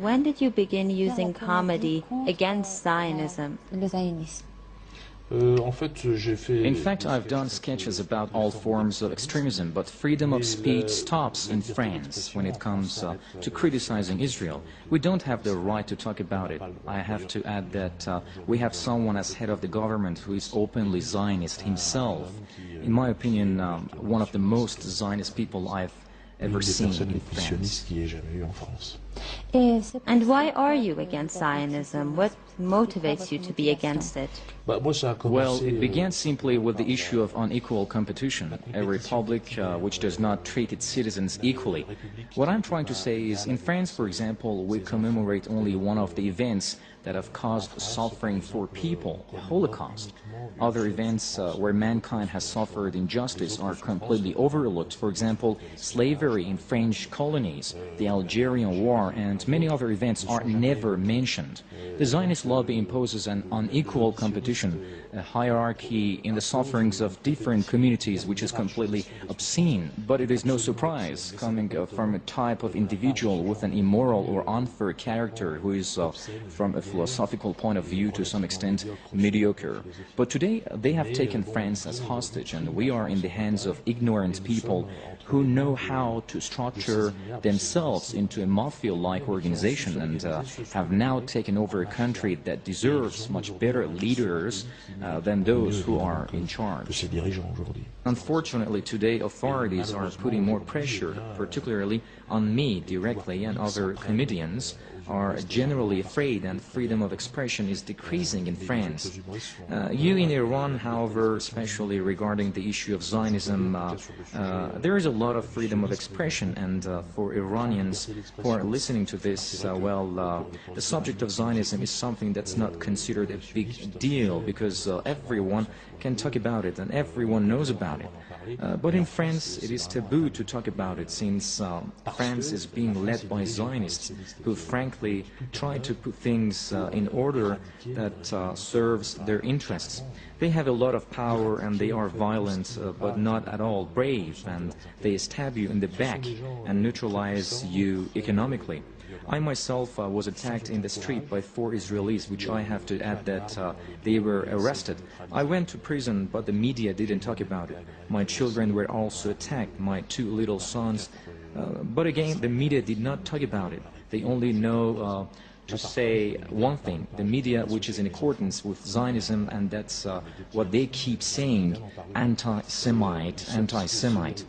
When did you begin using comedy against Zionism? In fact, I've done sketches about all forms of extremism, but freedom of speech stops in France when it comes to criticizing Israel. We don't have the right to talk about it. I have to add that we have someone as head of the government who is openly Zionist himself. In my opinion, one of the most Zionist people I've ever seen in France. And why are you against Zionism? What motivates you to be against it? Well, it began simply with the issue of unequal competition, a republic which does not treat its citizens equally. What I'm trying to say is, in France, for example, we commemorate only one of the events that have caused suffering for people, the Holocaust. Other events where mankind has suffered injustice are completely overlooked. For example, slavery in French colonies, the Algerian War, and many other events are never mentioned. The Zionist lobby imposes an unequal competition, a hierarchy in the sufferings of different communities, which is completely obscene. But it is no surprise, coming from a type of individual with an immoral or unfair character who is, from a philosophical point of view, to some extent, mediocre. But today, they have taken France as hostage, and we are in the hands of ignorant people who know how to structure themselves into a mafia-like organization and have now taken over a country that deserves much better leaders than those who are in charge. Unfortunately, today authorities are putting more pressure, particularly on me directly, and other comedians are generally afraid, and freedom of expression is decreasing in France. You in Iran, however, especially regarding the issue of Zionism, there is a lot of freedom of expression, and for Iranians who are listening to this, the subject of Zionism is something that's not considered a big deal, because everyone can talk about it and everyone knows about it. But in France, it is taboo to talk about it, since France is being led by Zionists who frankly try to put things in order that serves their interests. They have a lot of power and they are violent, but not at all brave, and they stab you in the back and neutralize you economically. I myself was attacked in the street by 4 Israelis, which I have to add that they were arrested. I went to prison, but the media didn't talk about it. My children were also attacked, my 2 little sons. But again, the media did not talk about it. They only know to say one thing, the media which is in accordance with Zionism, and that's what they keep saying, anti-Semite, anti-Semite.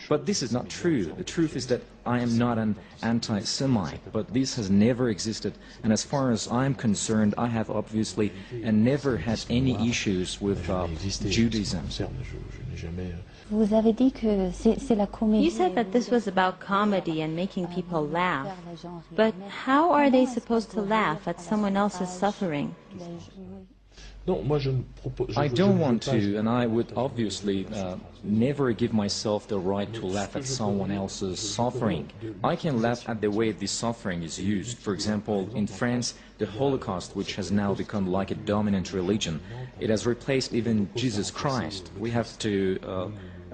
But this is not true. The truth is that I am not an anti-Semite, but this has never existed, and as far as I'm concerned, I have obviously never had any issues with Judaism. You said that this was about comedy and making people laugh, but how are they supposed to laugh at someone else's suffering? I don't want to, and I would obviously never give myself the right to laugh at someone else's suffering. I can laugh at the way this suffering is used. For example, in France, the Holocaust, which has now become like a dominant religion, it has replaced even Jesus Christ.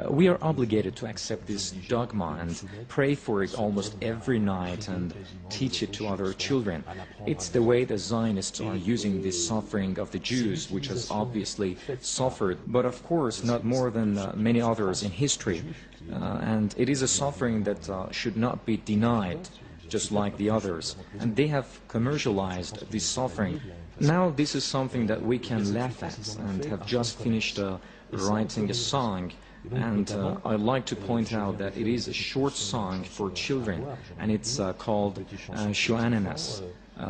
We are obligated to accept this dogma and pray for it almost every night and teach it to other children. It's the way the Zionists are using this suffering of the Jews, which has obviously suffered, but of course not more than many others in history. And it is a suffering that should not be denied, just like the others. And they have commercialized this suffering. Now this is something that we can laugh at, and have just finished writing a song. And I'd like to point out that it is a short song for children, and it's called Shoananas,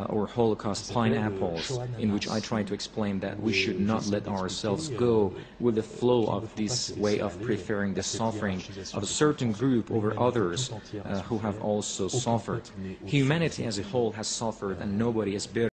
or Holocaust Pineapples, in which I try to explain that we should not let ourselves go with the flow of this way of preferring the suffering of a certain group over others who have also suffered. Humanity as a whole has suffered, and nobody is better.